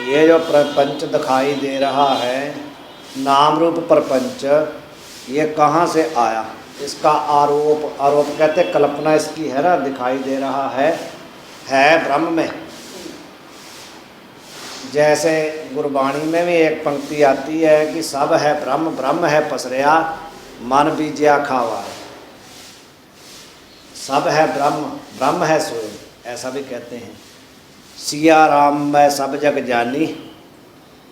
ये जो प्रपंच दिखाई दे रहा है, नाम रूप प्रपंच, ये कहाँ से आया? इसका आरोप कहते कल्पना इसकी है ना, दिखाई दे रहा है ब्रह्म में। जैसे गुरबाणी में भी एक पंक्ति आती है कि सब है ब्रह्म, ब्रह्म है पसरिया, मन बीजिया खावा। सब है ब्रह्म, ब्रह्म है स्वयं, ऐसा भी कहते हैं। सिया राम मैं सब जग जानी,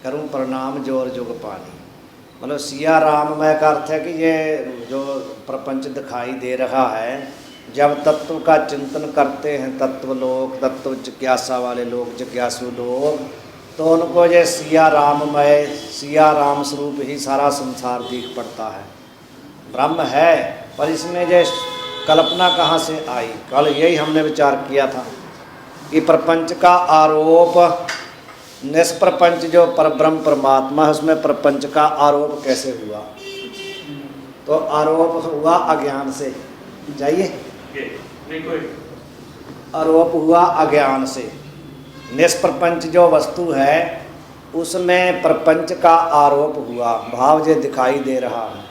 करूं प्रणाम जोर जुग पानी। मतलब सिया राम मैं का अर्थ है कि ये जो प्रपंच दिखाई दे रहा है, जब तत्व का चिंतन करते हैं तत्व लोग, तत्व जिज्ञासा वाले लोग, जिज्ञासु लोग, तो उनको ये सिया राममय, सिया राम स्वरूप ही सारा संसार दिख पड़ता है। ब्रह्म है, पर इसमें जो कल्पना कहाँ से आई? कल यही हमने विचार किया था कि प्रपंच का आरोप, निष्प्रपंच जो परब्रह्म परमात्मा है, उसमें प्रपंच का आरोप कैसे हुआ? तो आरोप हुआ अज्ञान से। जाइए, आरोप हुआ अज्ञान से। निष्प्रपंच जो वस्तु है उसमें प्रपंच का आरोप हुआ, भाव जो दिखाई दे रहा है,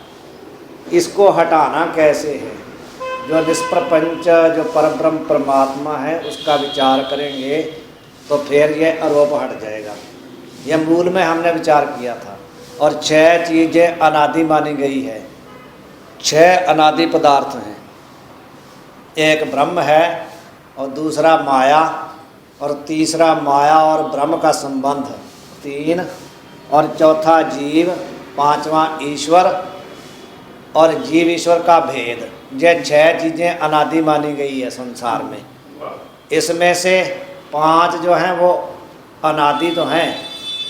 इसको हटाना कैसे है? जो निष्प्रपंच जो परब्रह्म परमात्मा है उसका विचार करेंगे तो फिर ये आरोप हट जाएगा। यह मूल में हमने विचार किया था। और 6 चीज़ें अनादि मानी गई है, 6 अनादि पदार्थ हैं। एक ब्रह्म है, और दूसरा माया, और तीसरा माया और ब्रह्म का संबंध 3, और चौथा जीव, 5वां ईश्वर, और जीव ईश्वर का भेद। ये 6 चीज़ें अनादि मानी गई है संसार में। इसमें से 5 जो हैं वो अनादि तो हैं,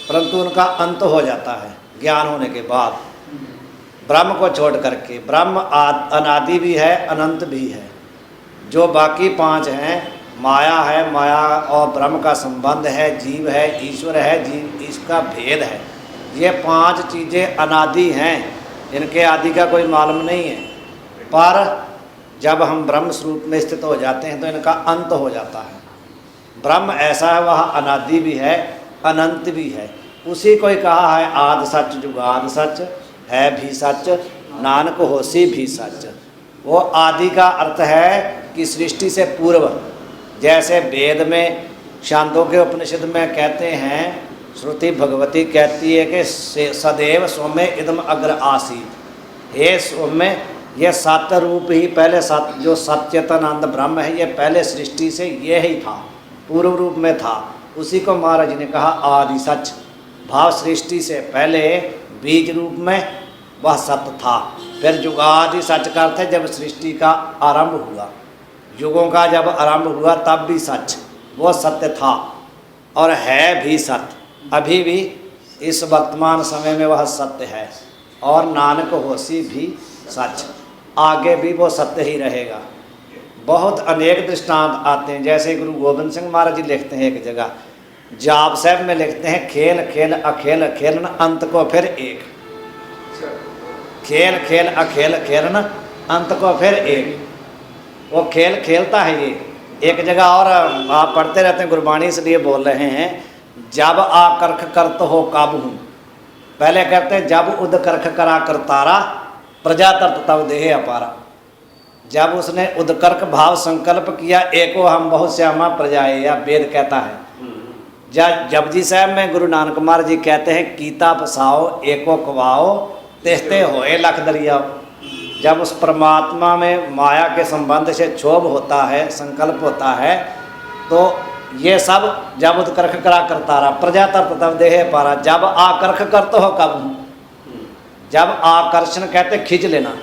परंतु उनका अंत हो जाता है ज्ञान होने के बाद, ब्रह्म को छोड़ करके। ब्रह्म अनादि भी है, अनंत भी है। जो बाकी 5 हैं, माया है, माया और ब्रह्म का संबंध है, जीव है, ईश्वर है, जीव इसका भेद है। ये 5 चीज़ें अनादि हैं, इनके आदि का कोई मालूम नहीं है। पर जब हम ब्रह्म स्वरूप में स्थित हो जाते हैं तो इनका अंत हो जाता है। ब्रह्म ऐसा है, वह अनादि भी है, अनंत भी है। उसी को ही कहा है आदि सच जुगाद सच, है भी सच, नानक होसी भी सच। वो आदि का अर्थ है कि सृष्टि से पूर्व, जैसे वेद में छांदोग्य उपनिषद में कहते हैं, श्रुति भगवती कहती है कि सदैव सौम्य इदम अग्र आसीत। हे सौम्य, यह सत्य रूप ही पहले सत्य, जो सच्चेतनानंद ब्रह्म है, ये पहले सृष्टि से ये ही था, पूर्व रूप में था। उसी को महाराज ने कहा आदि सच। भाव सृष्टि से पहले बीज रूप में वह सत्य था। फिर जुगादि सच का अर्थ है जब सृष्टि का आरंभ हुआ, युगों का जब आरंभ हुआ तब भी सच, वो सत्य था और है भी सत्य। अभी भी इस वर्तमान समय में वह सत्य है। और नानक होसी भी सच, आगे भी वो सत्य ही रहेगा। बहुत अनेक दृष्टांत आते हैं। जैसे गुरु गोविंद सिंह महाराज जी लिखते हैं एक जगह, जाप साहब में लिखते हैं, खेल खेल अखेल खेलन अंत को फिर एक। खेल खेल अखेल खेलन अंत को फिर एक। वो खेल खेलता है ये। एक जगह और आप पढ़ते रहते हैं गुरबाणी, इसलिए बोल रहे हैं, जब आकर्ख करत हो काबू। पहले कहते हैं जब उद करख करा करतारा, प्रजा तर्त तब देह अपारा। जब उसने उदकर्क भाव संकल्प किया, एको हम बहुत श्यामा प्रजाए, या वेद कहता है। जपजी साहब में गुरु नानक महाराज जी कहते हैं, कीता फसाओ एको कवाओ, तेहते होए लख दरियाओ। जब उस परमात्मा में माया के संबंध से क्षोभ होता है, संकल्प होता है, तो ये सब जब उत्कर्ष करा करता रहा, प्रजा तर्त तब देह पारा। जब आकर्ष करते हो कब, जब आकर्षण कहते खींच लेना,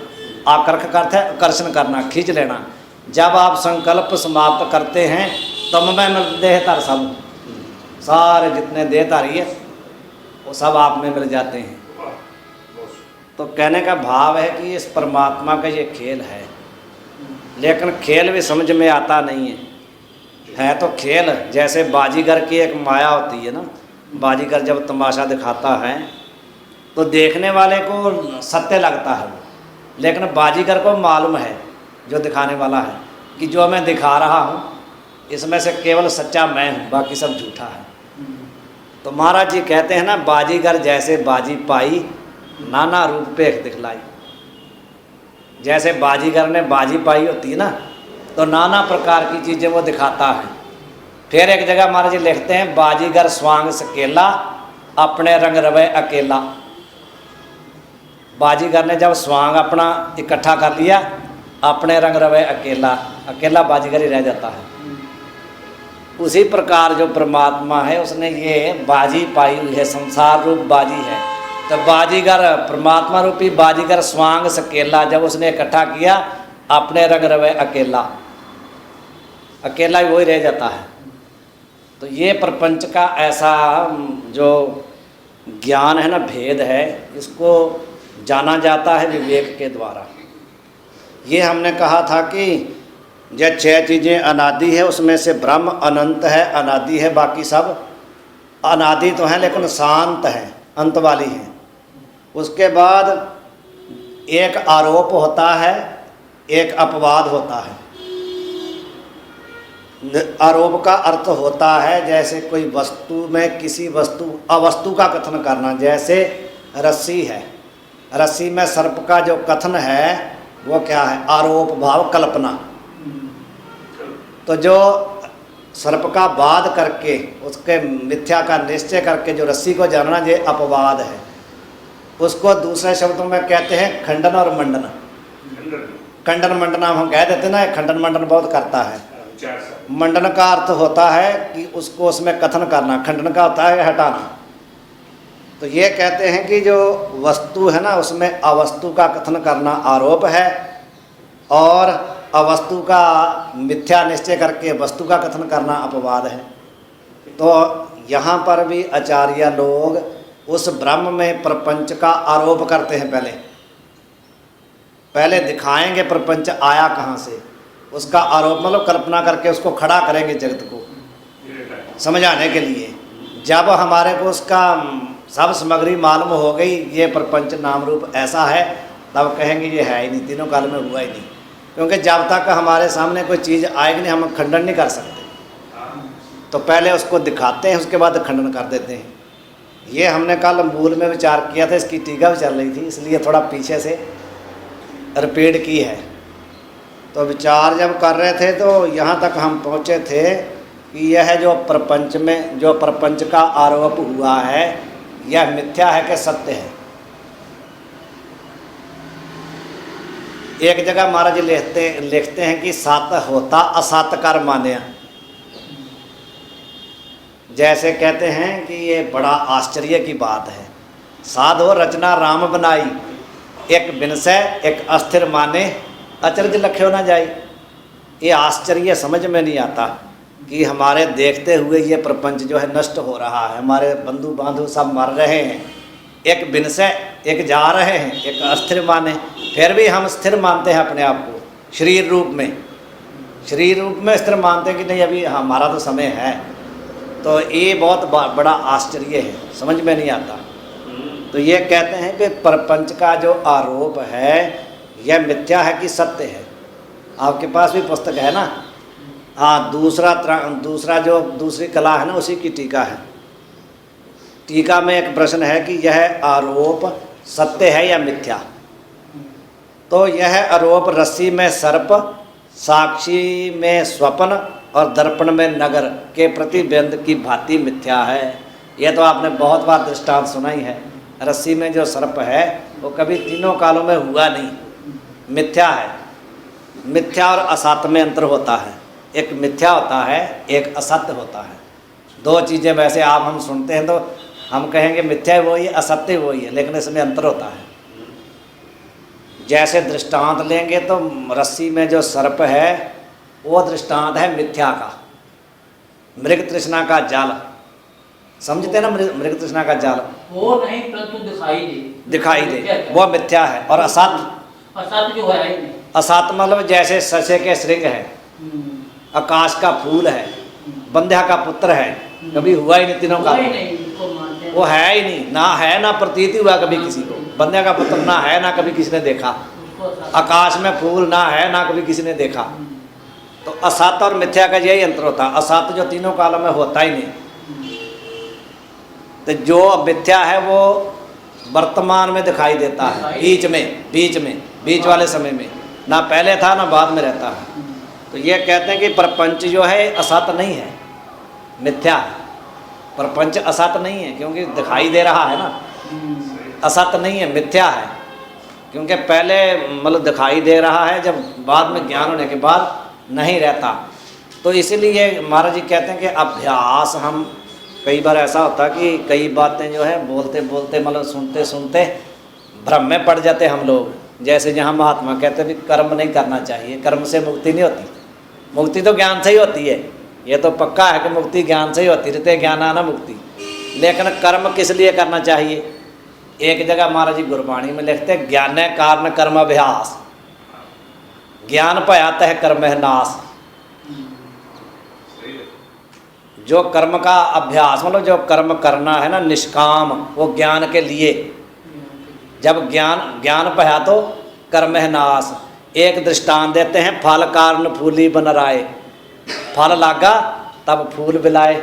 आकर्ष करते है आकर्षण करना, खींच लेना। जब आप संकल्प समाप्त करते हैं तब में मिल देह तार, सब सारे जितने देह तारी है वो सब आप में मिल जाते हैं। तो कहने का भाव है कि इस परमात्मा का ये खेल है, लेकिन खेल भी समझ में आता नहीं है तो खेल। जैसे बाजीगर की एक माया होती है ना, बाजीगर जब तमाशा दिखाता है तो देखने वाले को सत्य लगता है, लेकिन बाजीगर को मालूम है जो दिखाने वाला है कि जो मैं दिखा रहा हूँ इसमें से केवल सच्चा मैं हूँ, बाकी सब झूठा है। तो महाराज जी कहते हैं ना, बाजीगर जैसे बाजी पाई, नाना रूप पेख दिखलाई। जैसे बाजीगर ने बाजी पाई होती है ना, तो नाना प्रकार की चीज़ें वो दिखाता है। फिर एक जगह महाराज जी लिखते हैं, बाजीगर स्वांग सकेला, अपने रंग रवे अकेला। बाजीगर ने जब स्वांग अपना इकट्ठा कर लिया, अपने रंग रवे अकेला, अकेला बाजीगर ही रह जाता है। उसी प्रकार जो परमात्मा है, उसने ये बाजी पाई हुई है, संसार रूप बाजी है। तो बाजीगर, परमात्मा रूपी बाजीगर स्वांग सकेला, जब उसने इकट्ठा किया, अपने रंग रवे अकेला, अकेला ही वही रह जाता है। तो ये प्रपंच का ऐसा जो ज्ञान है ना, भेद है, इसको जाना जाता है विवेक के द्वारा। ये हमने कहा था कि जो 6 चीज़ें अनादि है, उसमें से ब्रह्म अनंत है, अनादि है, बाकी सब अनादि तो हैं लेकिन शांत हैं, अंत वाली हैं। उसके बाद एक आरोप होता है, एक अपवाद होता है। आरोप का अर्थ होता है जैसे कोई वस्तु में किसी वस्तु अवस्तु का कथन करना। जैसे रस्सी है, रस्सी में सर्प का जो कथन है वो क्या है? आरोप भाव कल्पना। तो जो सर्प का वाद करके उसके मिथ्या का निश्चय करके जो रस्सी को जानना, ये अपवाद है। उसको दूसरे शब्दों में कहते हैं खंडन और मंडन। खंडन मंडना हम कह देते ना, खंडन मंडन बहुत करता है। मंडन का अर्थ होता है कि उसको उसमें कथन करना, खंडन का होता है हटाना। तो ये कहते हैं कि जो वस्तु है ना, उसमें अवस्तु का कथन करना आरोप है, और अवस्तु का मिथ्या निश्चय करके वस्तु का कथन करना अपवाद है। तो यहाँ पर भी आचार्य लोग उस ब्रह्म में प्रपंच का आरोप करते हैं। पहले दिखाएंगे प्रपंच आया कहाँ से, उसका आरोप मतलब कल्पना करके उसको खड़ा करेंगे जगत को समझाने के लिए। जब हमारे को उसका सब सामग्री मालूम हो गई, ये प्रपंच नाम रूप ऐसा है, तब कहेंगे ये है ही नहीं, तीनों काल में हुआ ही नहीं। क्योंकि जब तक हमारे सामने कोई चीज़ आएगी नहीं, हम खंडन नहीं कर सकते। तो पहले उसको दिखाते हैं, उसके बाद खंडन कर देते हैं। ये हमने कल मूल में विचार किया था, इसकी टीका भी चल रही थी, इसलिए थोड़ा पीछे से रिपीट की है। तो विचार जब कर रहे थे तो यहाँ तक हम पहुँचे थे कि यह जो प्रपंच में जो प्रपंच का आरोप हुआ है, यह मिथ्या है कि सत्य है। एक जगह महाराज लिखते हैं कि सत होता असत कर मान्या। जैसे कहते हैं कि ये बड़ा आश्चर्य की बात है, साधो रचना राम बनाई, एक विनसय एक अस्थिर माने, अचरज लख्यो ना जाई। ये आश्चर्य समझ में नहीं आता कि हमारे देखते हुए ये प्रपंच जो है नष्ट हो रहा है, हमारे बंधु बांधव सब मर रहे हैं, एक विनसय एक जा रहे हैं, एक अस्थिर माने। फिर भी हम स्थिर मानते हैं अपने आप को, शरीर रूप में, शरीर रूप में स्थिर मानते हैं कि नहीं अभी हमारा तो समय है। तो ये बहुत बड़ा आश्चर्य है, समझ में नहीं आता। तो ये कहते हैं कि प्रपंच का जो आरोप है यह मिथ्या है कि सत्य है। आपके पास भी पुस्तक है ना? हाँ, दूसरा जो दूसरी कला है ना, उसी की टीका है। टीका में एक प्रश्न है कि यह आरोप सत्य है या मिथ्या। तो यह आरोप रस्सी में सर्प, साक्षी में स्वप्न और दर्पण में नगर के प्रतिबिंब की भांति मिथ्या है। यह तो आपने बहुत बार दृष्टांत सुना ही है। रस्सी में जो सर्प है वो कभी तीनों कालों में हुआ नहीं, मिथ्या है। मिथ्या और असत्य में अंतर होता है, एक मिथ्या होता है, एक असत्य होता है। दो चीज़ें वैसे आप हम सुनते हैं तो हम कहेंगे मिथ्या वही है, असत्य वही है, लेकिन इसमें अंतर होता है। जैसे दृष्टांत लेंगे तो रस्सी में जो सर्प है वो दृष्टांत है मिथ्या का। मृग तृष्णा का जाल समझते ना, मृग तृष्णा का जाल वो नहीं परंतु दिखाई दे वो मिथ्या है। और असत जो है, असत मतलब जैसे सचे के श्रृंग है, आकाश का फूल है, बंध्या का पुत्र है, कभी हुआ ही नहीं तीनों का, वो है ही नहीं, ना है ना प्रतीति हुआ कभी किसी को। बंध्या का पुत्र ना है ना कभी किसी ने देखा, आकाश में फूल ना है ना कभी किसी ने देखा। तो असत और मिथ्या का यही अंतर होता है। असत जो तीनों कालों में होता ही नहीं, तो जो मिथ्या है वो वर्तमान में दिखाई देता है, बीच वाले समय में, ना पहले था ना बाद में रहता है। तो ये कहते हैं कि प्रपंच जो है असत नहीं है, मिथ्या है। प्रपंच असत नहीं है क्योंकि दिखाई दे रहा है ना, असत नहीं है, मिथ्या है। क्योंकि पहले मतलब दिखाई दे रहा है, जब बाद में ज्ञान होने के बाद नहीं रहता। तो इसीलिए महाराज जी कहते हैं कि अभ्यास, हम कई बार ऐसा होता कि कई बातें जो है बोलते बोलते मतलब सुनते सुनते भ्रम में पड़ जाते हम लोग। जैसे जहाँ महात्मा कहते हैं भी कर्म नहीं करना चाहिए, कर्म से मुक्ति नहीं होती, मुक्ति तो ज्ञान से ही होती है। ये तो पक्का है कि मुक्ति ज्ञान से ही होती रहती, ज्ञानाना मुक्ति। लेकिन कर्म किस लिए करना चाहिए? एक जगह महाराज जी गुरबाणी में लिखते हैं, ज्ञान कारण कर्म अभ्यास, ज्ञान भयात है कर्म है नाश। जो कर्म का अभ्यास मतलब जो कर्म करना है ना निष्काम, वो ज्ञान के लिए। जब ज्ञान भया तो कर्म है नाश। एक दृष्टांत देते हैं, फल कारण फूली बन राय, फल लागा तब फूल बिलाए।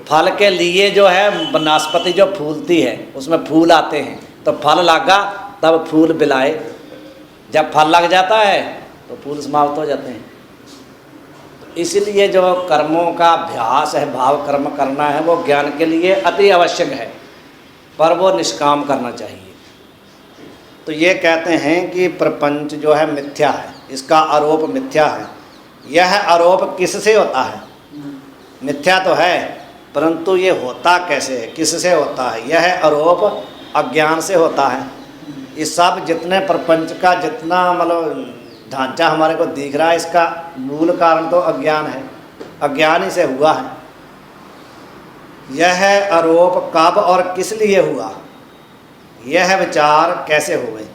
फल के लिए जो है वनस्पति जो फूलती है उसमें फूल आते हैं, तो फल लागा तब फूल बिलाए। जब फल लग जाता है तो फूल समाप्त हो जाते हैं। तो इसलिए जो कर्मों का अभ्यास है, भाव कर्म करना है, वो ज्ञान के लिए अति आवश्यक है, पर वो निष्काम करना चाहिए। तो ये कहते हैं कि प्रपंच जो है मिथ्या है, इसका आरोप मिथ्या है। यह आरोप किससे होता है? मिथ्या तो है, परंतु ये होता कैसे है, किससे होता है? यह आरोप अज्ञान से होता है। इस सब जितने प्रपंच का जितना मतलब ढांचा हमारे को दिख रहा है, इसका मूल कारण तो अज्ञान है, अज्ञान ही से हुआ है। यह आरोप कब और किस लिए हुआ, यह विचार कैसे हुए?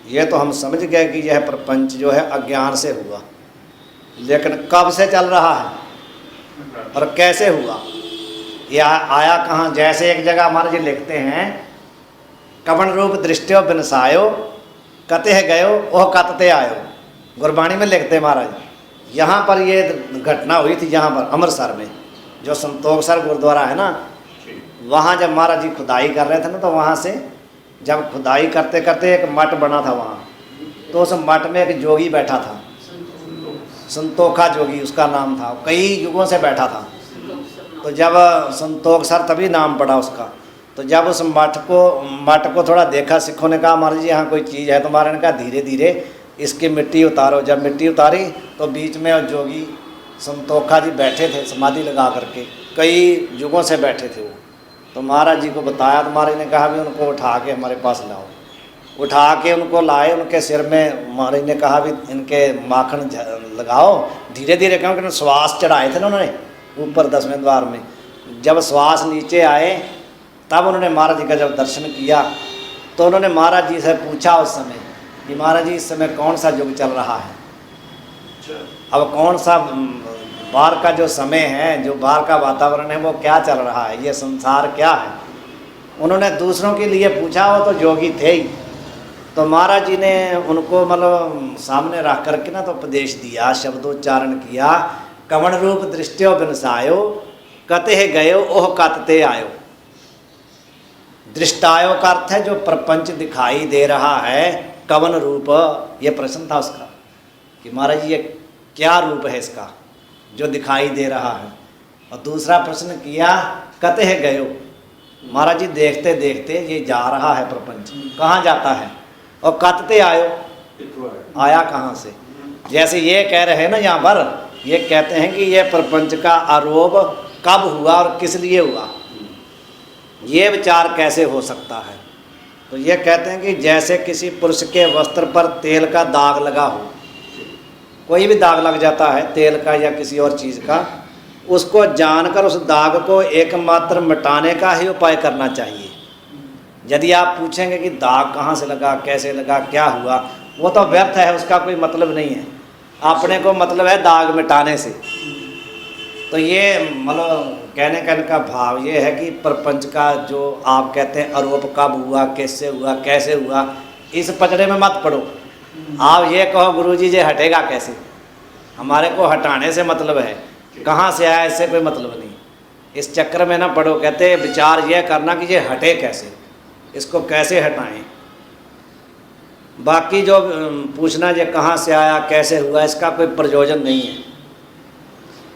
यह तो हम समझ गए कि यह प्रपंच जो है अज्ञान से हुआ, लेकिन कब से चल रहा है और कैसे हुआ, यह आया कहाँ? जैसे एक जगह हमारे जी लिखते हैं, कवन रूप दृष्टियो बिनसायो कते गयो ओह कतते आयो। गुरबाणी में लिखते महाराज। यहाँ पर ये घटना हुई थी, यहाँ पर अमृतसर में जो संतोखसर गुरुद्वारा है ना, वहाँ जब महाराज जी खुदाई कर रहे थे ना, तो वहाँ से जब खुदाई करते करते एक मठ बना था वहाँ, तो उस मठ में एक जोगी बैठा था, संतोखा जोगी उसका नाम था, कई युगों से बैठा था। तो जब संतोखसर तभी नाम पड़ा उसका। तो जब उस मठ को थोड़ा देखा, सिखों ने कहा महाराज जी यहाँ कोई चीज़ है तुम्हारे, ने कहा धीरे धीरे इसकी मिट्टी उतारो। जब मिट्टी उतारी तो बीच में जोगी संतोखा जी बैठे थे समाधि लगा करके, कई युगों से बैठे थे वो। तो महाराज जी को बताया, तो महाराज ने कहा भी उनको उठा के हमारे पास लाओ। उठा के उनको लाए, उनके सिर में महाराज ने कहा भी इनके माखन लगाओ धीरे धीरे, क्योंकि श्वास चढ़ाए थे ना उन्होंने ऊपर 10वें द्वार में। जब श्वास नीचे आए तब उन्होंने महाराज जी का जब दर्शन किया, तो उन्होंने महाराज जी से पूछा उस समय कि महाराज जी इस समय कौन सा युग चल रहा है, अब कौन सा बाहर का जो समय है, जो बाहर का वातावरण है वो क्या चल रहा है, ये संसार क्या है। उन्होंने दूसरों के लिए पूछा, वो तो योगी थे ही। तो महाराज जी ने उनको मतलब सामने रख करके ना तो उपदेश दिया, शब्दोच्चारण किया, कवन रूप दृष्टियो बिनसायो कते गयो ओह कतते आयो। दृष्टायो का अर्थ है जो प्रपंच दिखाई दे रहा है, कवन रूप, ये प्रश्न था उसका कि महाराज जी ये क्या रूप है इसका जो दिखाई दे रहा है। और दूसरा प्रश्न किया, कते गयो, महाराज जी देखते देखते ये जा रहा है प्रपंच, कहाँ जाता है, और कतते आयो, आया कहाँ से। जैसे ये कह रहे हैं ना यहाँ पर, ये कहते हैं कि ये प्रपंच का आरोप कब हुआ और किस लिए हुआ, ये विचार कैसे हो सकता है। तो ये कहते हैं कि जैसे किसी पुरुष के वस्त्र पर तेल का दाग लगा हो, कोई भी दाग लग जाता है तेल का या किसी और चीज़ का, उसको जानकर उस दाग को एकमात्र मिटाने का ही उपाय करना चाहिए। यदि आप पूछेंगे कि दाग कहाँ से लगा, कैसे लगा, क्या हुआ, वो तो व्यर्थ है, उसका कोई मतलब नहीं है। अपने को मतलब है दाग मिटाने से। तो ये मतलब कहने का इनका भाव ये है कि प्रपंच का जो आप कहते हैं आरोप कब हुआ, कैसे हुआ, कैसे हुआ, इस पचड़े में मत पड़ो। आप ये कहो गुरुजी ये हटेगा कैसे, हमारे को हटाने से मतलब है, कहाँ से आया इससे कोई मतलब नहीं। इस चक्कर में ना पड़ो। कहते विचार यह करना कि ये हटे कैसे, इसको कैसे हटाएं। बाकी जो पूछना ये कहाँ से आया कैसे हुआ, इसका कोई प्रयोजन नहीं है,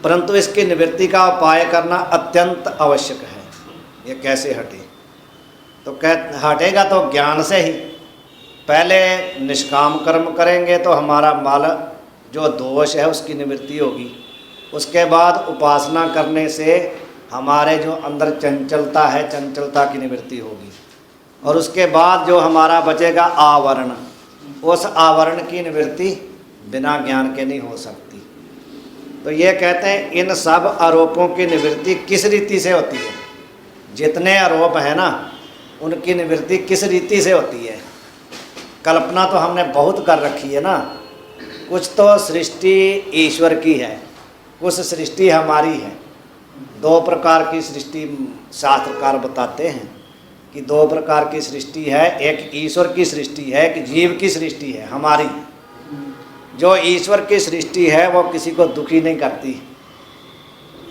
परंतु इसकी निवृत्ति का उपाय करना अत्यंत आवश्यक है। ये कैसे हटे, तो हटेगा तो ज्ञान से ही। पहले निष्काम कर्म करेंगे तो हमारा मल जो दोष है उसकी निवृत्ति होगी। उसके बाद उपासना करने से हमारे जो अंदर चंचलता है, चंचलता की निवृत्ति होगी। और उसके बाद जो हमारा बचेगा आवरण, उस आवरण की निवृत्ति बिना ज्ञान के नहीं हो सकती। तो ये कहते हैं इन सब आरोपों की निवृत्ति किस रीति से होती है। जितने आरोप हैं ना, उनकी निवृत्ति किस रीति से होती है। कल्पना तो हमने बहुत कर रखी है ना, कुछ तो सृष्टि ईश्वर की है, कुछ सृष्टि हमारी है। दो प्रकार की सृष्टि शास्त्रकार बताते हैं कि दो प्रकार की सृष्टि है, एक ईश्वर की सृष्टि है, एक जीव की सृष्टि है हमारी। जो ईश्वर की सृष्टि है वो किसी को दुखी नहीं करती।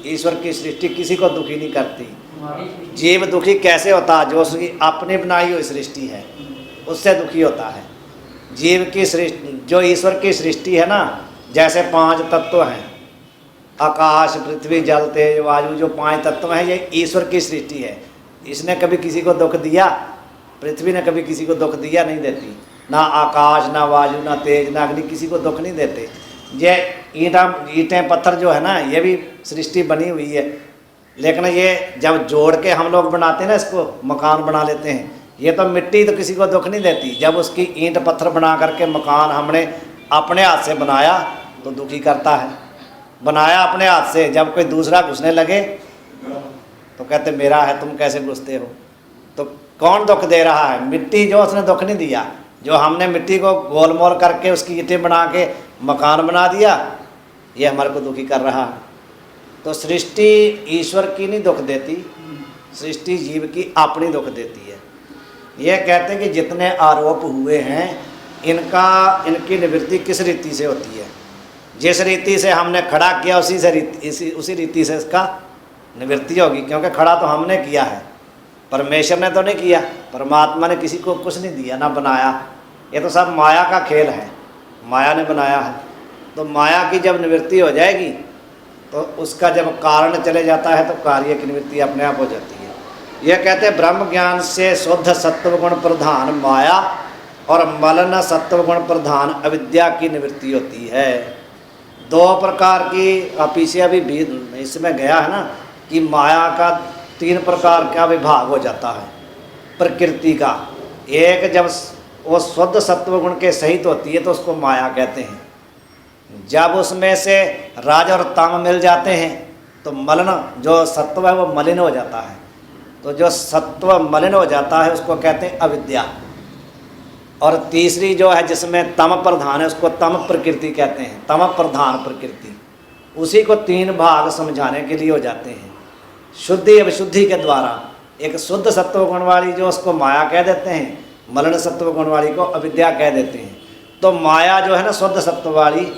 ईश्वर की सृष्टि किसी को दुखी नहीं करती। जीव दुखी कैसे होता है, जो उसकी अपनी बनाई हुई सृष्टि है उससे दुखी होता है। जीव की सृष्टि, जो ईश्वर की सृष्टि है ना, जैसे 5 तत्व हैं, आकाश पृथ्वी जल तेज वायु, जो 5 तत्व हैं ये ईश्वर की सृष्टि है। इसने कभी किसी को दुख दिया? पृथ्वी ने कभी किसी को दुख दिया? नहीं देती। ना आकाश, ना वायु, ना तेज, ना अग्नि किसी को दुख नहीं देते। ये ईंटें पत्थर जो है ना, ये भी सृष्टि बनी हुई है, लेकिन ये जब जोड़ के हम लोग बनाते हैं ना, इसको मकान बना लेते हैं। ये तो मिट्टी तो किसी को दुख नहीं देती। जब उसकी ईंट पत्थर बना करके मकान हमने अपने हाथ से बनाया तो दुखी करता है। बनाया अपने हाथ से, जब कोई दूसरा घुसने लगे तो कहते मेरा है, तुम कैसे घुसते हो। तो कौन दुख दे रहा है? मिट्टी, जो उसने दुख नहीं दिया। जो हमने मिट्टी को गोल मोल करके उसकी ईंटें बना के मकान बना दिया, ये हमारे को दुखी कर रहा है। तो सृष्टि ईश्वर की नहीं दुख देती, सृष्टि जीव की अपनी दुख देती है। ये कहते हैं कि जितने आरोप हुए हैं इनकी निवृत्ति किस रीति से होती है। जिस रीति से हमने खड़ा किया उसी रीति से इसका निवृत्ति होगी, क्योंकि खड़ा तो हमने किया है, परमेश्वर ने तो नहीं किया। परमात्मा ने किसी को कुछ नहीं दिया, ना बनाया। ये तो सब माया का खेल है, माया ने बनाया है। तो माया की जब निवृत्ति हो जाएगी तो उसका जब कारण चले जाता है तो कार्य की निवृत्ति अपने आप हो जाती है। यह कहते हैं ब्रह्म ज्ञान से शुद्ध सत्वगुण प्रधान माया और मलन सत्वगुण प्रधान अविद्या की निवृत्ति होती है। 2 प्रकार की, पीछे अभी इसमें गया है ना कि माया का 3 प्रकार का विभाग हो जाता है प्रकृति का। एक जब वो शुद्ध सत्वगुण के सहित होती है तो उसको माया कहते हैं। जब उसमें से राज और ताम मिल जाते हैं तो मलिन, जो सत्व है वो मलिन हो जाता है। तो जो सत्व मलिन हो जाता है उसको कहते हैं अविद्या। और तीसरी जो है जिसमें तम प्रधान है उसको तम प्रकृति कहते हैं, तम प्रधान प्रकृति। उसी को 3 भाग समझाने के लिए हो जाते हैं शुद्धि अविशुद्धि के द्वारा। एक शुद्ध सत्वगुण वाली जो उसको माया कह देते हैं, मलिन सत्वगुण वाली को अविद्या कह देते हैं। तो माया जो है ना शुद्ध सत्व वाली,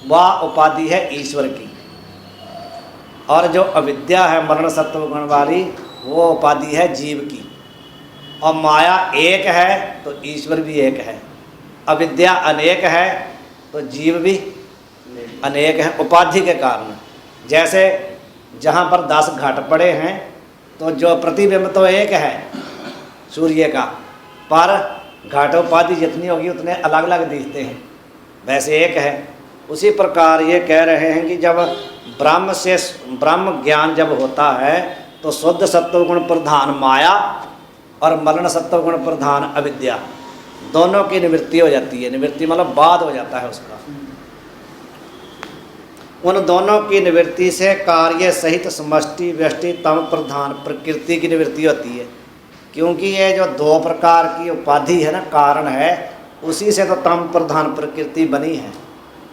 वह उपाधि है ईश्वर की, और जो अविद्या है मलिन सत्वगुण वाली वो उपाधि है जीव की। और माया एक है तो ईश्वर भी एक है, अविद्या अनेक है तो जीव भी अनेक है उपाधि के कारण। जैसे जहाँ पर 10 घट पड़े हैं तो जो प्रतिबिंब तो एक है सूर्य का, पर घटोपाधि जितनी होगी उतने अलग अलग दिखते हैं, वैसे एक है। उसी प्रकार ये कह रहे हैं कि जब ब्रह्म ज्ञान जब होता है तो शुद्ध सत्वगुण प्रधान माया और मलिन सत्वगुण प्रधान अविद्या, दोनों की निवृत्ति हो जाती है। निवृत्ति मतलब बाद हो जाता है उसका। उन दोनों की निवृत्ति से कार्य सहित समष्टि व्यष्टि तम प्रधान प्रकृति की निवृत्ति होती है। क्योंकि ये जो 2 प्रकार की उपाधि है ना, कारण है, उसी से तो तम प्रधान प्रकृति बनी है।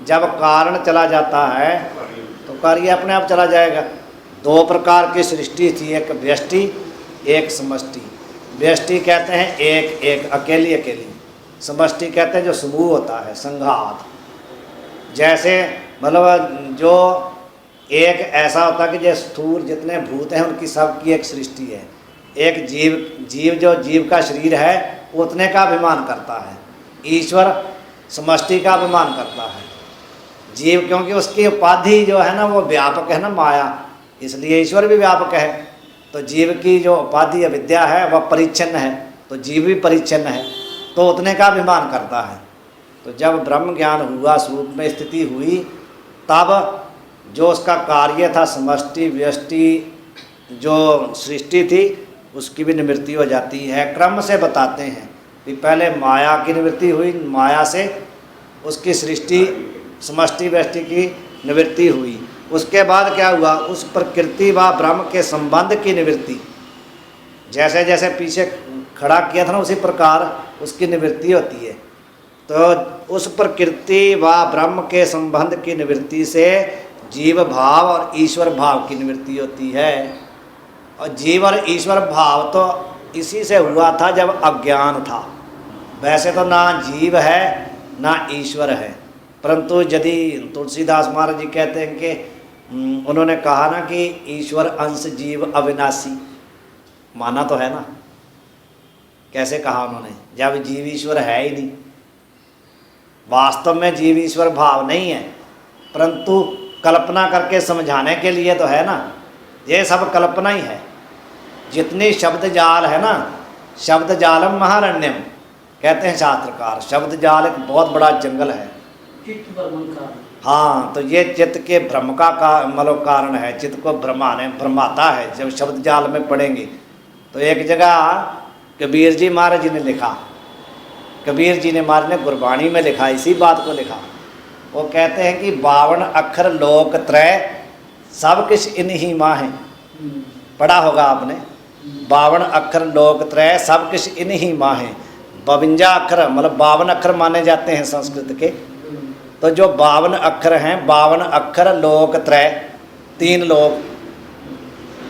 जब कारण चला जाता है तो कार्य अपने आप चला जाएगा। 2 प्रकार की सृष्टि थी, एक व्यष्टि एक समष्टि। व्यष्टि कहते हैं एक एक अकेली अकेली, समष्टि कहते हैं जो समूह होता है, संघात। जैसे मतलब जो एक ऐसा होता कि जो स्थूल जितने भूत हैं उनकी सबकी एक सृष्टि है। एक जीव जो जीव का शरीर है उतने का अभिमान करता है। ईश्वर समष्टि का अभिमान करता है। जीव क्योंकि उसकी उपाधि जो है ना वो व्यापक है ना, माया, इसलिए ईश्वर भी व्यापक है। तो जीव की जो उपाधि अविद्या है वह परिच्छिन्न है, तो जीव भी परिच्छिन्न है, तो उतने का अभिमान करता है। तो जब ब्रह्म ज्ञान हुआ, स्वरूप में स्थिति हुई, तब जो उसका कार्य था समष्टि व्यष्टि जो सृष्टि थी उसकी भी निवृत्ति हो जाती है। क्रम से बताते हैं कि पहले माया की निवृत्ति हुई, माया से उसकी सृष्टि समष्टि व्यष्टि की निवृत्ति हुई। उसके बाद क्या हुआ, उस प्रकृति व ब्रह्म के संबंध की निवृत्ति। जैसे जैसे पीछे खड़ा किया था ना उसी प्रकार उसकी निवृत्ति होती है। तो उस प्रकृति व ब्रह्म के संबंध की निवृत्ति से जीव भाव और ईश्वर भाव की निवृत्ति होती है। और जीव और ईश्वर भाव तो इसी से हुआ था जब अज्ञान था। वैसे तो ना जीव है ना ईश्वर है, परंतु यदि तुलसीदास महाराज जी कहते हैं कि उन्होंने कहा ना कि ईश्वर अंश जीव अविनाशी, माना तो है ना। कैसे कहा उन्होंने, जब जीव ईश्वर है ही नहीं, वास्तव में जीव ईश्वर भाव नहीं है, परंतु कल्पना करके समझाने के लिए तो है ना। ये सब कल्पना ही है। जितनी शब्द जाल है ना, शब्द जालम महारण्यम कहते हैं शास्त्रकार। शब्द जाल एक बहुत बड़ा जंगल है। चित्त भ्रमण का, हाँ, तो ये चित्त के भ्रम का मतलब कारण है। चित्त को भ्रमाता है जब शब्द जाल में पड़ेंगे। तो एक जगह कबीर जी महाराज जी ने लिखा, कबीर जी ने महाराज ने गुरबाणी में लिखा, इसी बात को लिखा। वो कहते हैं कि 52 अक्षर लोक त्रय सब किस इन्हीं माँ है। पढ़ा होगा आपने, 52 अक्षर लोक त्रय सब किस इन्हीं माँ है। 52 अक्षर मतलब 52 अक्षर माने जाते हैं संस्कृत के। तो जो 52 अक्षर हैं, 52 अक्षर लोक त्रय, 3 लोक,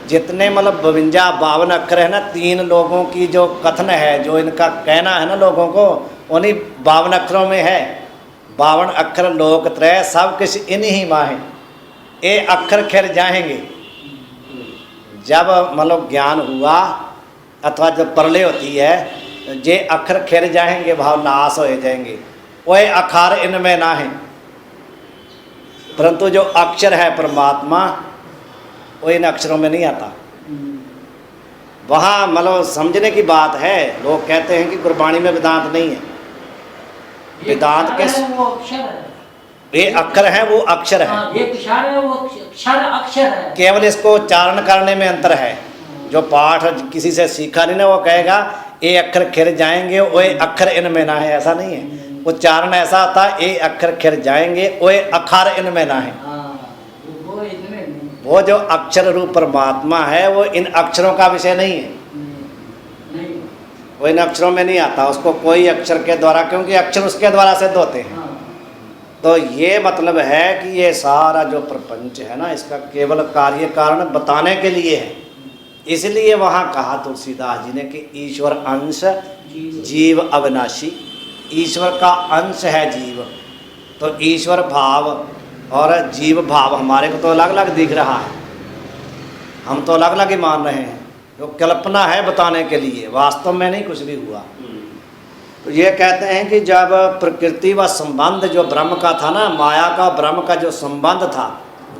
जितने मतलब 52 अक्षर है ना, 3 लोगों की जो कथन है, जो इनका कहना है ना लोगों को, उन्हीं 52 अक्षरों में है। 52 अक्षर लोक त्रय सब किस इन्हीं माँ है। ये अक्षर खिर जाएंगे जब मतलब ज्ञान हुआ अथवा जब प्रलय होती है, जे अक्षर खिर जाएंगे, भाव नाश हो जाएंगे। वही अखार इनमें ना है, परंतु जो अक्षर है परमात्मा वो इन अक्षरों में नहीं आता। वहाँ मतलब समझने की बात है। लोग कहते हैं कि गुरबाणी में वेदांत नहीं है। वेदांत के वो अक्षर है, ये अक्षर है, वो अक्षर है। ये अक्षर है, वो अक्षर अक्षर है। केवल इसको उच्चारण करने में अंतर है। जो पाठ किसी से सीखा नहीं ना, वो कहेगा ये अक्षर खिर जाएंगे, वो अक्षर इनमें ना है, ऐसा नहीं है। उच्चारण ऐसा आता है, ये अक्षर खिर जाएंगे, वो अखार इनमें ना है। वो इनमें नहीं। वो जो अक्षर रूप परमात्मा है वो इन अक्षरों का विषय नहीं है। नहीं। वो इन अक्षरों में नहीं आता। उसको कोई अक्षर के द्वारा, क्योंकि अक्षर उसके द्वारा सिद्ध होते हैं। तो ये मतलब है कि ये सारा जो प्रपंच है ना, इसका केवल कार्य कारण बताने के लिए है। इसलिए वहाँ कहा तुलसीदास जी ने कि ईश्वर अंश जीव अविनाशी। ईश्वर का अंश है जीव, तो ईश्वर भाव और जीव भाव हमारे को तो अलग अलग दिख रहा है। हम तो अलग अलग ही मान रहे हैं, जो कल्पना है बताने के लिए, वास्तव में नहीं कुछ भी हुआ। तो ये कहते हैं कि जब प्रकृति व संबंध जो ब्रह्म का था ना, माया का ब्रह्म का जो संबंध था,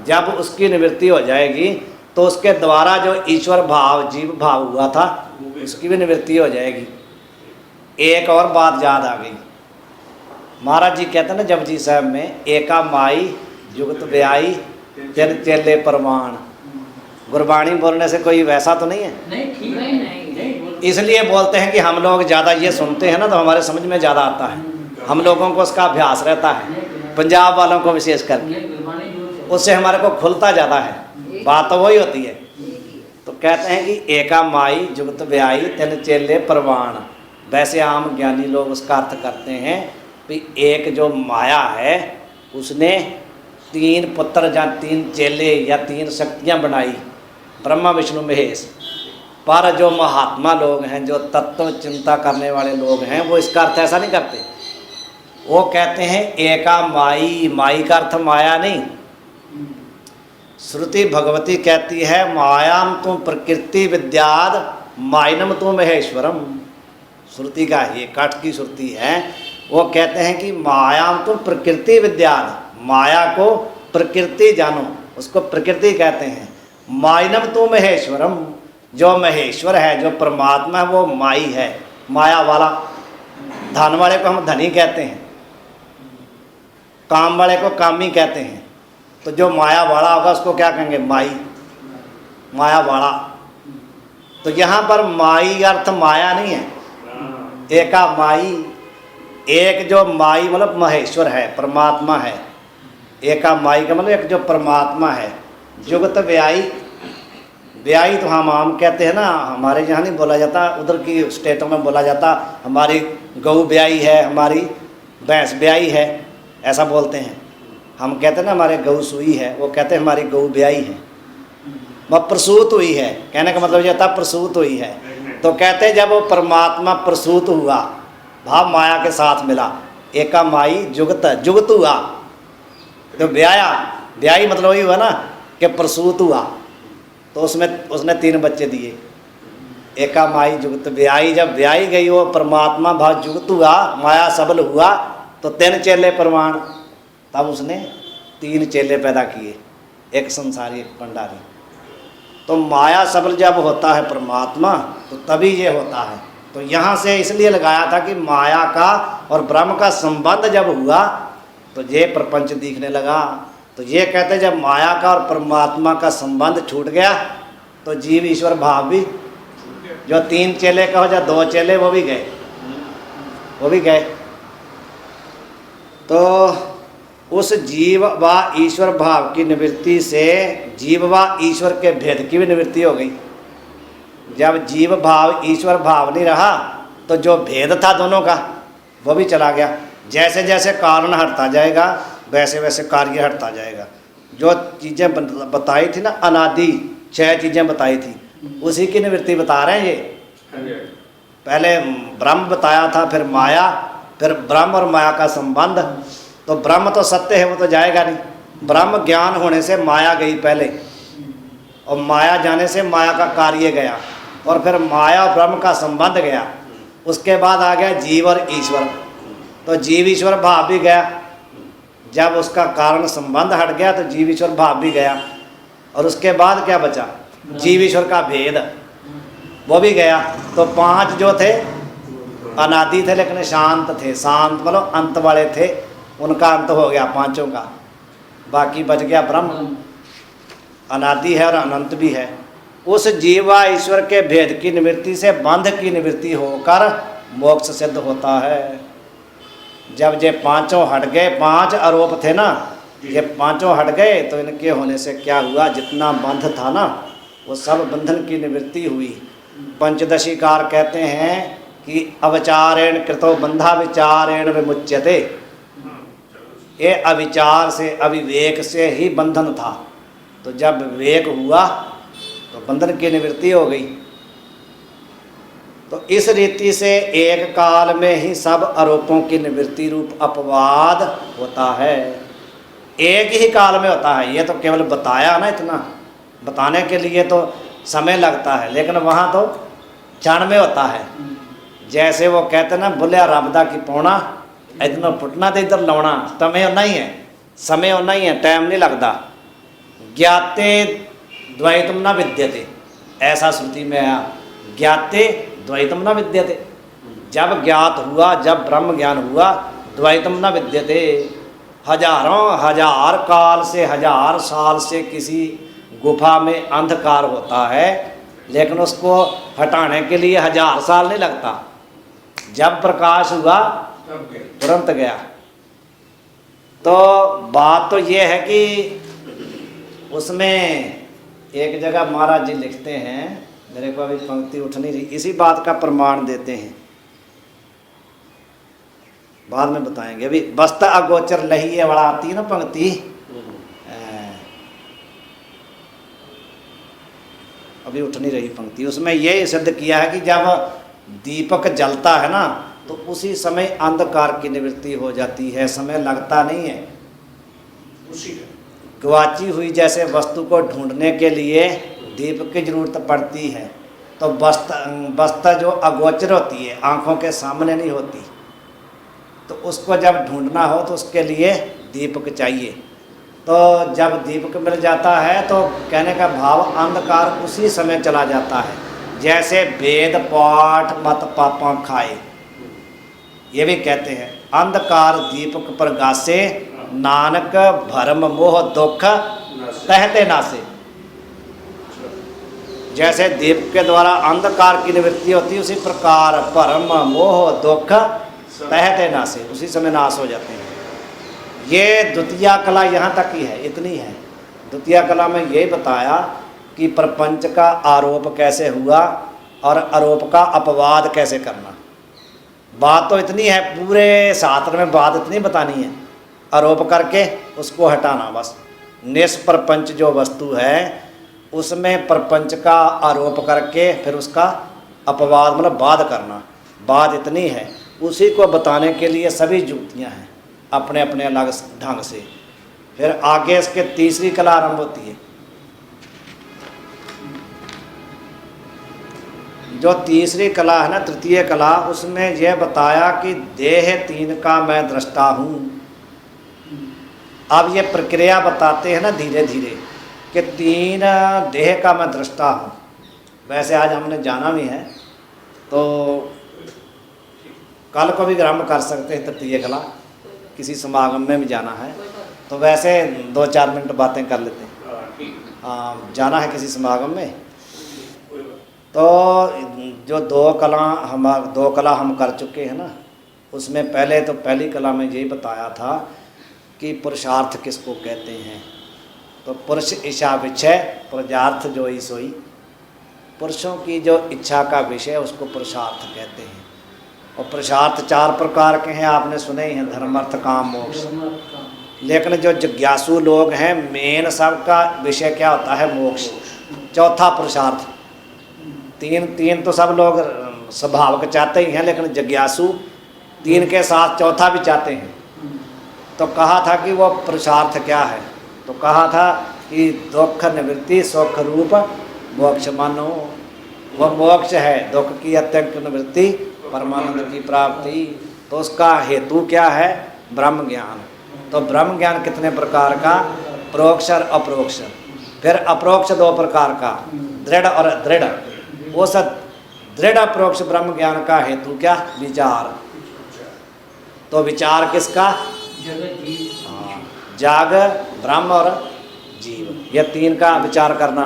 जब उसकी निवृत्ति हो जाएगी तो उसके द्वारा जो ईश्वर भाव जीव भाव हुआ था उसकी भी निवृत्ति हो जाएगी। एक और बात याद आ गई। महाराज जी कहते हैं ना जपजी साहब में, एका माई जुगत ब्याई तिन चेले परवान। गुरबाणी बोलने से कोई वैसा तो नहीं है। नहीं, ठीक है, नहीं। इसलिए बोलते हैं कि हम लोग ज़्यादा ये सुनते हैं ना तो हमारे समझ में ज़्यादा आता है। हम लोगों को उसका अभ्यास रहता है, पंजाब वालों को विशेष करके, उससे हमारे को खुलता ज़्यादा है। बात तो वही होती है। तो कहते हैं कि एका माई जुगत ब्याई तिन चेले परवान। वैसे आम ज्ञानी लोग उसका अर्थ करते हैं कि एक जो माया है उसने 3 पुत्र या 3 चेले या 3 शक्तियाँ बनाई, ब्रह्मा विष्णु महेश। पर जो महात्मा लोग हैं, जो तत्व चिंता करने वाले लोग हैं, वो इसका अर्थ ऐसा नहीं करते। वो कहते हैं एका माई, माई का अर्थ माया नहीं, श्रुति भगवती कहती है मायाम तुम प्रकृति विद्याद माइनम तुम महेश्वरम। श्रुति का ये काठ की श्रुति है, वो कहते हैं कि मायाम तुम प्रकृति विद्याद, माया को प्रकृति जानो, उसको प्रकृति कहते हैं। माइनम तुम महेश्वरम, जो महेश्वर है, जो परमात्मा है, वो माई है, माया वाला। धन वाले को हम धनी कहते हैं, काम वाले को कामी कहते हैं, तो जो माया वाला होगा उसको क्या कहेंगे? माई, माया वाला। तो यहाँ पर माई अर्थ माया नहीं है, एका माई, एक जो माई मतलब महेश्वर है, परमात्मा है। एका माई का मतलब एक जो परमात्मा है। जुगत व्याई, व्याई तो हम आम कहते हैं ना, हमारे यहाँ नहीं बोला जाता, उधर की स्टेटों में बोला जाता हमारी गऊ ब्याई है, हमारी भैंस ब्याई है, ऐसा बोलते हैं। हम कहते हैं ना हमारे गऊ सुई है, वो कहते हैं हमारी गऊ ब्याई है, वह प्रसूत हुई है। कहने का मतलब ये था प्रसूत हुई है। तो कहते हैं जब वो परमात्मा प्रसूत हुआ, भाव माया के साथ मिला, एका माई जुगत, जुगत हुआ तो ब्याया, ब्याई मतलब वही हुआ ना कि प्रसूत हुआ, तो उसमें उसने 3 बच्चे दिए। एका माई जुगत ब्याई, जब ब्याई गई वो परमात्मा भाव जुगत हुआ, माया सबल हुआ, तो 3 चेले प्रमाण, तब उसने 3 चेले पैदा किए, एक संसारी एक पंडारी। तो माया सबल जब होता है परमात्मा तो तभी ये होता है। तो यहाँ से इसलिए लगाया था कि माया का और ब्रह्म का संबंध जब हुआ तो ये प्रपंच दिखने लगा। तो ये कहते जब माया का और परमात्मा का संबंध छूट गया तो जीव ईश्वर भाव भी, जो 3 चेले का हो या 2 चेले, वो भी गए, वो भी गए। तो उस जीव व ईश्वर भाव की निवृत्ति से जीव व ईश्वर के भेद की भी निवृत्ति हो गई। जब जीव भाव ईश्वर भाव नहीं रहा तो जो भेद था दोनों का वो भी चला गया। जैसे जैसे कारण हटता जाएगा वैसे वैसे कार्य हटता जाएगा। जो चीज़ें बताई थी ना, अनादि 6 चीज़ें बताई थी, उसी की निवृत्ति बता रहे हैं ये। पहले ब्रह्म बताया था, फिर माया, फिर ब्रह्म और माया का संबंध। तो ब्रह्म तो सत्य है, वो तो जाएगा नहीं। ब्रह्म ज्ञान होने से माया गई पहले, और माया जाने से माया का कार्य गया, और फिर माया और ब्रह्म का संबंध गया। उसके बाद आ गया जीव और ईश्वर। तो जीव ईश्वर भाव भी गया, जब उसका कारण संबंध हट गया तो जीव ईश्वर भाव भी गया। और उसके बाद क्या बचा? जीव ईश्वर का भेद, वो भी गया। तो 5 जो थे अनादि थे लेकिन शांत थे, शांत मतलब अंत वाले थे, उनका अंत हो गया 5 का। बाकी बच गया ब्रह्म, अनादि है और अनंत भी है। उस जीव व ईश्वर के भेद की निवृत्ति से बंध की निवृत्ति होकर मोक्ष सिद्ध होता है। जब ये 5 हट गए, 5 आरोप थे ना, ये 5 हट गए तो इनके होने से क्या हुआ? जितना बंध था ना वो सब बंधन की निवृत्ति हुई। पंचदशीकार कहते हैं कि अविचारेण कृतो बंधा विचारेण विमुच्यते। ये अविचार से, अविवेक से ही बंधन था। तो जब विवेक हुआ तो बंधन की निवृत्ति हो गई। तो इस रीति से एक काल में ही सब आरोपों की निवृत्ति रूप अपवाद होता है, एक ही काल में होता है। ये तो केवल बताया ना, इतना बताने के लिए तो समय लगता है, लेकिन वहाँ तो क्षण में होता है। जैसे वो कहते ना, बोलिया रबदा की पौना इतना पुटना तो इधर लौना, समय होना ही है, समय होना ही है, टाइम नहीं लगता। ज्ञाते द्वैतम न विद्यते, ऐसा श्रुति में आया, ज्ञाते द्वैतम न विद्यते। जब ज्ञात हुआ, जब ब्रह्म ज्ञान हुआ, द्वैतम न विद्यते। हजारों हजार काल से, 1000 साल से किसी गुफा में अंधकार होता है, लेकिन उसको हटाने के लिए 1000 साल नहीं लगता। जब प्रकाश हुआ तुरंत गया। तो बात तो ये है कि उसमें एक जगह महाराज जी लिखते हैं, मेरे को अभी पंक्ति उठ नहीं रही, इसी बात का प्रमाण देते हैं, बाद में बताएंगे। अभी बस्ता अगोचर लही है बड़ा आती है ना पंक्ति, अभी उठ नहीं रही पंक्ति। उसमें ये सिद्ध किया है कि जब दीपक जलता है ना तो उसी समय अंधकार की निवृत्ति हो जाती है, समय लगता नहीं है। गवाची हुई जैसे वस्तु को ढूंढने के लिए दीप की जरूरत पड़ती है। तो वस्तु जो अगोचर होती है, आँखों के सामने नहीं होती, तो उसको जब ढूंढना हो तो उसके लिए दीपक चाहिए। तो जब दीपक मिल जाता है तो कहने का भाव अंधकार उसी समय चला जाता है। जैसे वेद पाठ मत पापा खाए, ये भी कहते हैं अंधकार दीपक प्रगासे, नानक भरम मोह दुख तहते नासे। जैसे दीप के द्वारा अंधकार की निवृत्ति होती है, उसी प्रकार भरम मोह दुख तहते नासे, उसी समय नाश हो जाते हैं। ये द्वितीय कला यहाँ तक ही है, इतनी है। द्वितीय कला में यही बताया कि प्रपंच का आरोप कैसे हुआ और आरोप का अपवाद कैसे करना। बात तो इतनी है, पूरे शास्त्र में बात इतनी बतानी है, आरोप करके उसको हटाना बस। निष्प्रपंच जो वस्तु है उसमें प्रपंच का आरोप करके फिर उसका अपवाद मतलब बाध करना, बात इतनी है। उसी को बताने के लिए सभी युक्तियाँ हैं अपने अपने अलग ढंग से। फिर आगे इसके तीसरी कला आरंभ होती है। जो तीसरी कला है ना, तृतीय कला, उसमें यह बताया कि देह तीन का मैं दृष्टा हूँ। अब ये प्रक्रिया बताते हैं ना धीरे धीरे कि तीन देह का मैं दृष्टा हूँ। वैसे आज हमने जाना भी है, तो कल को भी ग्राम कर सकते हैं तृतीय कला, किसी समागम में भी जाना है तो वैसे 2-4 मिनट बातें कर लेते हैं। जाना है किसी समागम में, तो जो दो कला हम कर चुके हैं ना, उसमें पहले तो पहली कला में यही बताया था कि पुरुषार्थ किसको कहते हैं। तो पुरुष इच्छा विषय पुरुषार्थ जो ही सोई, पुरुषों की जो इच्छा का विषय उसको पुरुषार्थ कहते हैं। और पुरुषार्थ 4 प्रकार के हैं, आपने सुने ही हैं, धर्म अर्थ काम मोक्ष। लेकिन जो जिज्ञासु लोग हैं, मेन सबका विषय क्या होता है? मोक्ष। चौथा पुरुषार्थ। तीन तो सब लोग स्वभाव के चाहते ही हैं, लेकिन जिज्ञासु 3 के साथ चौथा भी चाहते हैं। तो कहा था कि वो पुरुषार्थ क्या है, तो कहा था कि दुख निवृत्ति सुख रूप मोक्ष मानो। वह मोक्ष है, दुख की अत्यंत निवृत्ति, परमानंद की प्राप्ति। तो उसका हेतु क्या है? ब्रह्म ज्ञान। तो ब्रह्म ज्ञान कितने प्रकार का? प्रोक्ष और अप्रोक्ष। फिर अप्रोक्ष 2 प्रकार का, दृढ़ और दृढ़। वो सब दृढ़ अप्रोक्ष ब्रह्म ज्ञान का हेतु क्या? विचार। तो विचार किसका? जाग, ब्रह्म और जीव, ये 3 का विचार करना।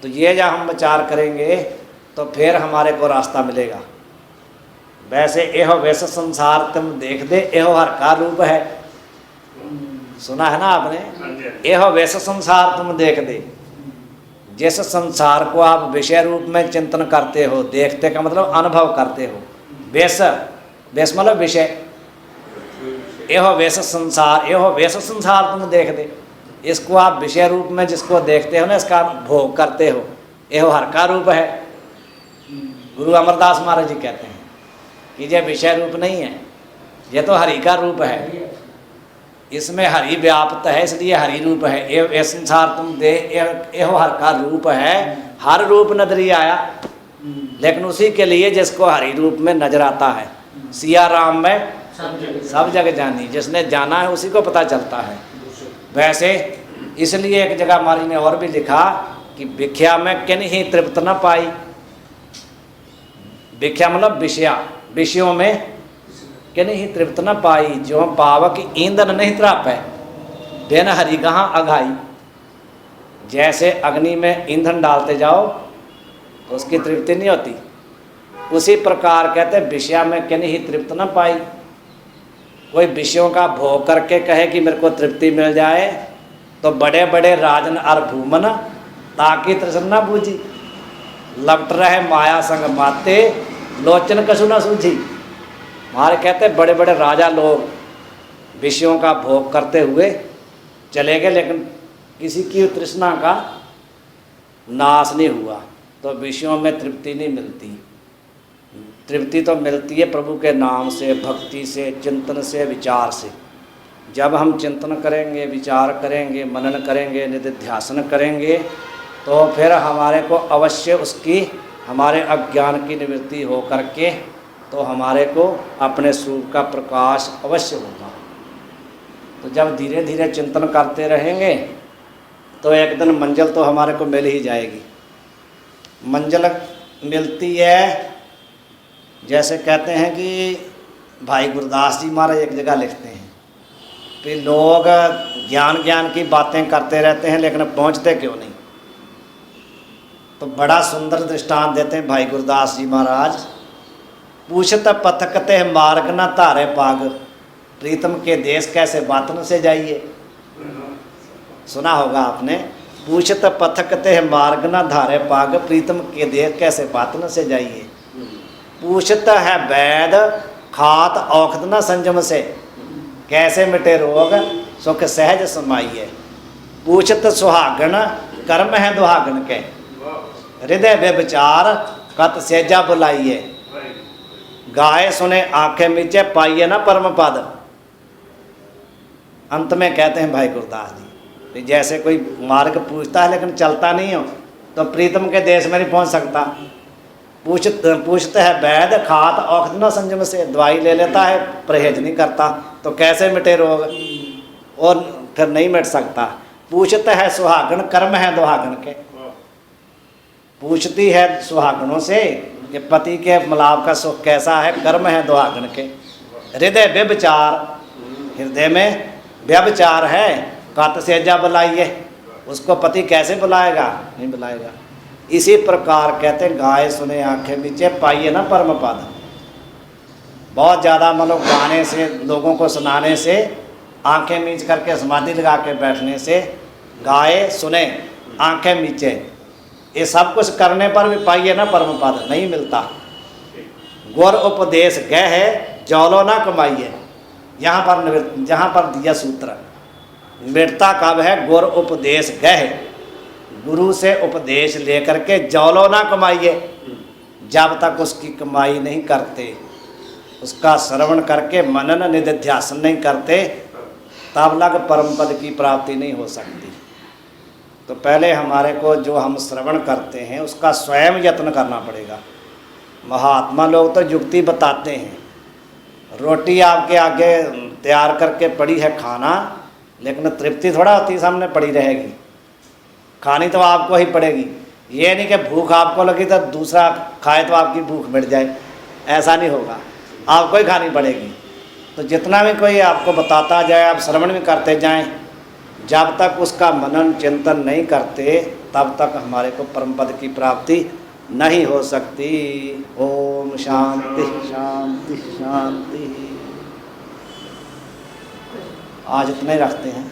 तो ये जब हम विचार करेंगे तो फिर हमारे को रास्ता मिलेगा। वैसे एहो वैसे संसार तुम देख दे, एहो हर का रूप है। सुना है ना आपने? एहो वैसे संसार तुम देख दे। जिस संसार को आप विषय रूप में चिंतन करते हो, देखते का मतलब अनुभव करते हो, वैस मतलब विषय। एहो वैसे संसार, एहो वैसे संसार तुम देख दे। इसको आप विषय रूप में जिसको देखते हो ना, इसका भोग करते हो, एहो हर का रूप है। गुरु अमरदास महाराज जी कहते हैं कि ये विषय रूप नहीं है, ये तो हरि का रूप है। इसमें हरि व्याप्त है, इसलिए हरि रूप है। ए संसार तुम दे, एहो हर का रूप है। हर रूप नजर ही आया, लेकिन उसी के लिए जिसको हरि रूप में नजर आता है। सिया राम में सब जगह जानी, जिसने जाना है उसी को पता चलता है। वैसे इसलिए एक जगह हमारी ने और भी लिखा कि भिख्या में किन ही तृप्त न पाई। भिख्या मतलब विषयों में किन ही तृप्त न पाई, जो पावक ईंधन नहीं त्रापै, बिन हरि कहाँ अघाई। जैसे अग्नि में ईंधन डालते जाओ तो उसकी तृप्ति नहीं होती, उसी प्रकार कहते विषया में किन ही तृप्त न पाई। कोई विषयों का भोग करके कहे कि मेरे को तृप्ति मिल जाए, तो बड़े बड़े राजन और भूमन ताकि तृष्णा बूझी। लपट रहे माया संग माते, लोचन कछु न सूझी। हमारे कहते बड़े बड़े राजा लोग विषयों का भोग करते हुए चले गए, लेकिन किसी की तृष्णा का नाश नहीं हुआ। तो विषयों में तृप्ति नहीं मिलती। तृप्ति तो मिलती है प्रभु के नाम से, भक्ति से, चिंतन से, विचार से। जब हम चिंतन करेंगे, विचार करेंगे, मनन करेंगे, निधिध्यासन करेंगे, तो फिर हमारे को अवश्य उसकी, हमारे अज्ञान की निवृत्ति हो करके तो हमारे को अपने स्वरूप का प्रकाश अवश्य होगा। तो जब धीरे धीरे चिंतन करते रहेंगे तो एक दिन मंजिल तो हमारे को मिल ही जाएगी। मंजिल मिलती है, जैसे कहते हैं कि भाई गुरदास जी महाराज एक जगह लिखते हैं कि लोग ज्ञान की बातें करते रहते हैं लेकिन पहुंचते क्यों नहीं। तो बड़ा सुंदर दृष्टांत देते हैं भाई गुरदास जी महाराज। पूछत पथकते मार्ग न धारे पाग, प्रीतम के देश कैसे बातन से जाइए। सुना होगा आपने, पूछत पथकते मार्ग न धारे पाग, प्रीतम के देश कैसे बातन से जाइए। पूछत है वैद खात औखद न संयम से, कैसे मिटे रोग सुख सहज समाइए। पूछत सुहागन कर्म है दुहागन के, हृदय व्यभिचार कत सेजा बुलाइए। गाए सुने आंखें मीचे पाइए ना परम पद। अंत में कहते हैं भाई गुरदास जी, जैसे कोई मार्ग पूछता है लेकिन चलता नहीं हो तो प्रीतम के देश में नहीं पहुंच सकता। पूछते है वैद खात औखद न संयम से, दवाई ले लेता है परहेज नहीं करता तो कैसे मिटे रोग, और फिर नहीं मिट सकता। पूछते है सुहागन कर्म है दुहागन के, पूछती है सुहागनों से कि पति के मिलाप का सुख कैसा है, कर्म है दुहागन के। हृदय व्यभिचार, हृदय में व्यभिचार है, कत सेजा बुलाइए, उसको पति कैसे बुलाएगा, नहीं बुलाएगा। इसी प्रकार कहते हैं गाए सुने आंखें मीचे पाइए ना परम पद। बहुत ज़्यादा मतलब गाने से, लोगों को सुनाने से, आंखें मीच करके समाधि लगा के बैठने से, गाए सुने आंखें मीचे, ये सब कुछ करने पर भी पाइए ना परम पद, नहीं मिलता। गुर उपदेश गह है जौलो ना कमाइए। यहाँ पर जहाँ पर दिया सूत्र, मिटता कब है, गुर उपदेश गह, गुरु से उपदेश लेकर के जौलो ना कमाइए। जब तक उसकी कमाई नहीं करते, उसका श्रवण करके मनन निधिध्यासन नहीं करते, तब लग परम पद की प्राप्ति नहीं हो सकती। तो पहले हमारे को जो हम श्रवण करते हैं उसका स्वयं यत्न करना पड़ेगा। महात्मा लोग तो युक्ति बताते हैं, रोटी आपके आगे तैयार करके पड़ी है खाना, लेकिन तृप्ति थोड़ा होती सामने पड़ी रहेगी, खानी तो आपको ही पड़ेगी। ये नहीं कि भूख आपको लगी तो दूसरा खाए तो आपकी भूख मिट जाए, ऐसा नहीं होगा, आपको ही खानी पड़ेगी। तो जितना भी कोई आपको बताता जाए, आप श्रवण भी करते जाएं, जब तक उसका मनन चिंतन नहीं करते तब तक हमारे को परम पद की प्राप्ति नहीं हो सकती। ओम शांति शांति शांति। आज इतने रखते हैं।